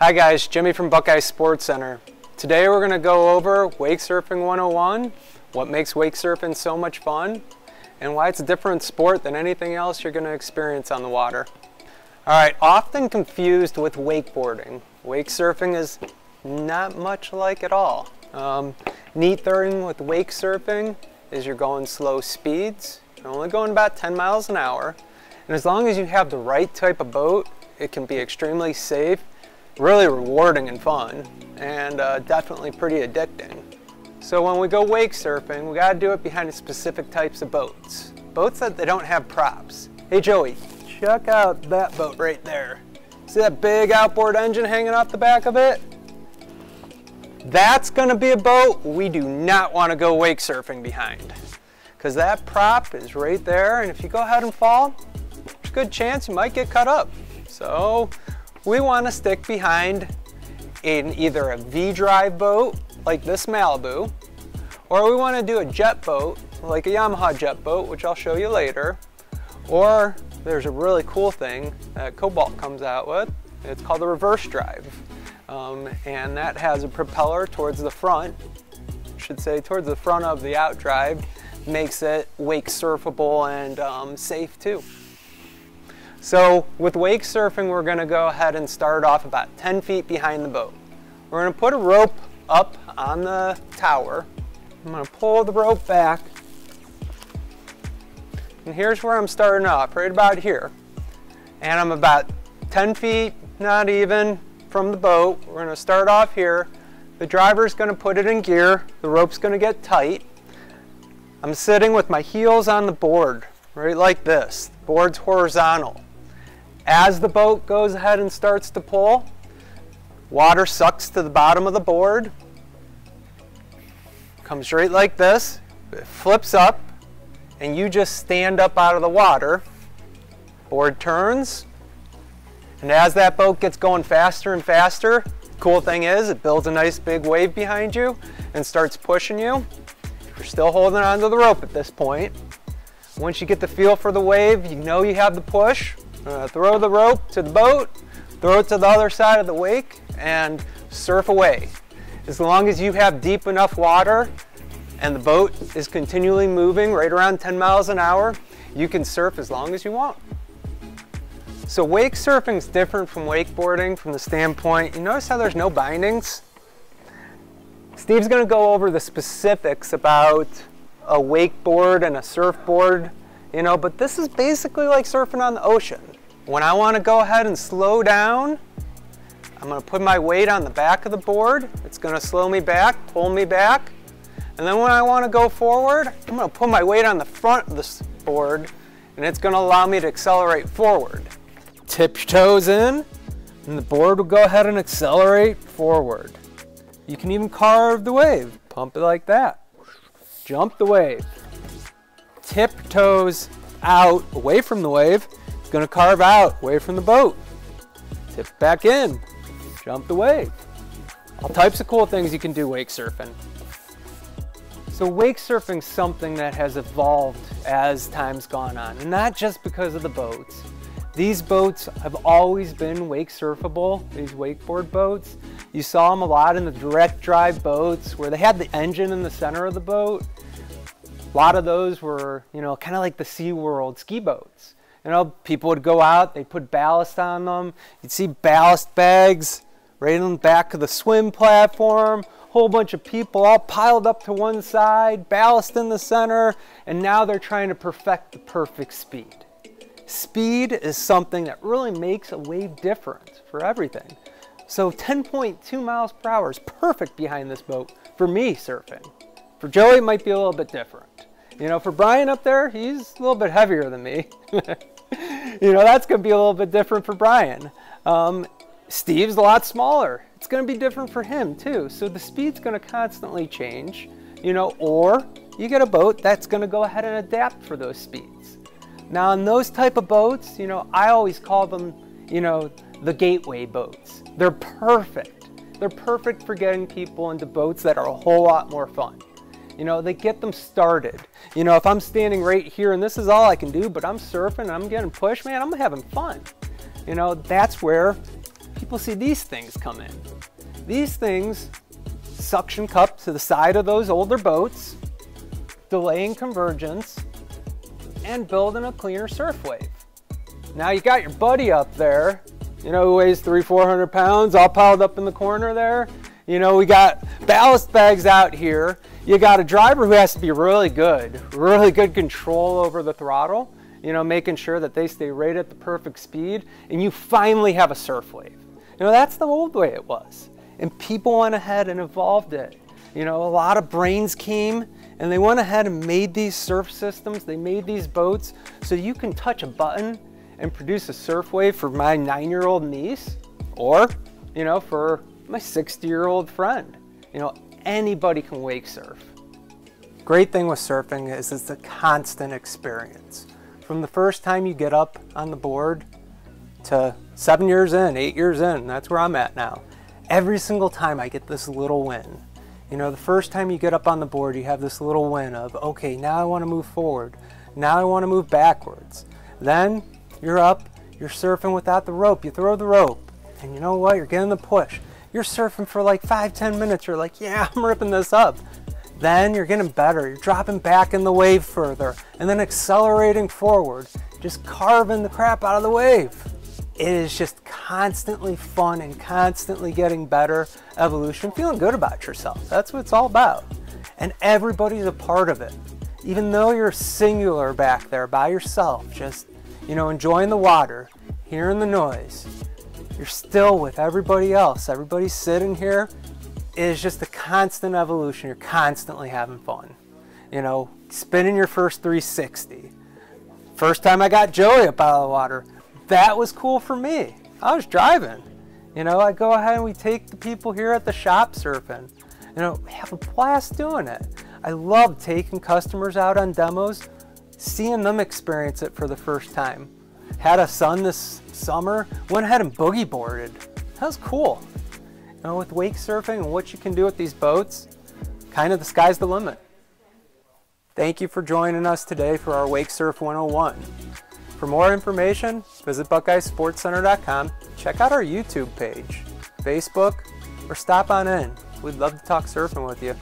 Hi guys, Jimmy from Buckeye Sports Center. Today we're going to go over Wake Surfing 101, what makes wake surfing so much fun, and why it's a different sport than anything else you're going to experience on the water. Alright, often confused with wakeboarding. Wake surfing is not much like it all. Neat thing with wake surfing is you're going slow speeds. You're only going about 10 miles an hour. And as long as you have the right type of boat, it can be extremely safe, really rewarding and fun, and definitely pretty addicting. So when we go wake surfing, we gotta do it behind specific types of boats. Boats that they don't have props. Hey Joey, check out that boat right there. See that big outboard engine hanging off the back of it? That's gonna be a boat we do not wanna go wake surfing behind. Because that prop is right there, and if you go ahead and fall, there's a good chance you might get cut up. So we want to stick behind in either a V-drive boat like this Malibu, or we want to do a jet boat like a Yamaha jet boat, which I'll show you later, or there's a really cool thing that Cobalt comes out with. It's called a reverse drive, and that has a propeller towards the front, I should say towards the front of the outdrive, makes it wake surfable and safe too. So with wake surfing, we're going to go ahead and start off about 10 feet behind the boat. We're going to put a rope up on the tower. I'm going to pull the rope back. And here's where I'm starting off, right about here. And I'm about 10 feet, not even, from the boat. We're going to start off here. The driver's going to put it in gear. The rope's going to get tight. I'm sitting with my heels on the board, right like this. The board's horizontal. As the boat goes ahead and starts to pull, water sucks to the bottom of the board, comes right like this, it flips up, and you just stand up out of the water. Board turns, and as that boat gets going faster and faster, cool thing is it builds a nice big wave behind you and starts pushing you. You're still holding onto the rope at this point. Once you get the feel for the wave, you know you have the push. Throw the rope to the boat, throw it to the other side of the wake, and surf away. As long as you have deep enough water and the boat is continually moving right around 10 miles an hour, you can surf as long as you want. So wake surfing is different from wakeboarding from the standpoint, you notice how there's no bindings? Steve's going to go over the specifics about a wakeboard and a surfboard, but this is basically like surfing on the ocean. When I want to go ahead and slow down, I'm going to put my weight on the back of the board. It's going to slow me back, pull me back. And then when I want to go forward, I'm going to put my weight on the front of the board, and it's going to allow me to accelerate forward. Tip your toes in, and the board will go ahead and accelerate forward. You can even carve the wave. Pump it like that. Jump the wave. Tip toes out away from the wave. It's going to carve out away from the boat. Tip back in. Jump the wave. All types of cool things you can do wake surfing. So wake surfing is something that has evolved as time's gone on, and not just because of the boats. These boats have always been wake surfable, these wakeboard boats. You saw them a lot in the direct drive boats where they had the engine in the center of the boat. A lot of those were, kind of like the SeaWorld ski boats. People would go out, they'd put ballast on them. You'd see ballast bags right on the back of the swim platform. Whole bunch of people all piled up to one side, ballast in the center, and now they're trying to perfect the perfect speed. Speed is something that really makes a wave different for everything. So 10.2 miles per hour is perfect behind this boat for me surfing. For Joey, it might be a little bit different. For Brian up there, he's a little bit heavier than me. That's going to be a little bit different for Brian. Steve's a lot smaller. It's going to be different for him too. So the speed's going to constantly change, or you get a boat that's going to go ahead and adapt for those speeds. Now in those type of boats, I always call them, the gateway boats. They're perfect. They're perfect for getting people into boats that are a whole lot more fun. They get them started. If I'm standing right here and this is all I can do, but I'm surfing and I'm getting pushed, man, I'm having fun. That's where people see these things come in. These things suction cup to the side of those older boats, delaying convergence and building a cleaner surf wave. Now you got your buddy up there, you know, who weighs 300-400 pounds, all piled up in the corner there. You know, we got ballast bags out here. You got a driver who has to be really good control over the throttle, you know, making sure that they stay right at the perfect speed, and you finally have a surf wave. You know, that's the old way it was. And people went ahead and evolved it. You know, a lot of brains came and they went ahead and made these surf systems. They made these boats so you can touch a button and produce a surf wave for my 9-year-old niece, or, you know, for my 60-year-old friend. You know, anybody can wake surf. Great thing with surfing is it's a constant experience. From the first time you get up on the board to 7 years in, 8 years in, that's where I'm at now. Every single time I get this little win. You know, the first time you get up on the board, you have this little win of, okay, now I want to move forward. Now I want to move backwards. Then you're up, you're surfing without the rope. You throw the rope, and you know what? You're getting the push. You're surfing for like 5-10 minutes. You're like, yeah, I'm ripping this up. Then you're getting better. You're dropping back in the wave further, and then accelerating forward, just carving the crap out of the wave. It is just constantly fun and constantly getting better evolution, feeling good about yourself. That's what it's all about. And everybody's a part of it. Even though you're singular back there by yourself, just, you know, enjoying the water, hearing the noise, you're still with everybody else. Everybody's sitting here. It is just a constant evolution. You're constantly having fun. You know, spinning your first 360. First time I got Joey up out of the water, that was cool for me. I was driving. You know, I go ahead and we take the people here at the shop surfing. You know, we have a blast doing it. I love taking customers out on demos, seeing them experience it for the first time. Had a son this summer, went ahead and boogie boarded. That was cool. You know, with wake surfing and what you can do with these boats, kind of the sky's the limit. Thank you for joining us today for our Wake Surf 101. For more information, visit BuckeyeSportsCenter.com, check out our YouTube page, Facebook, or stop on in. We'd love to talk surfing with you.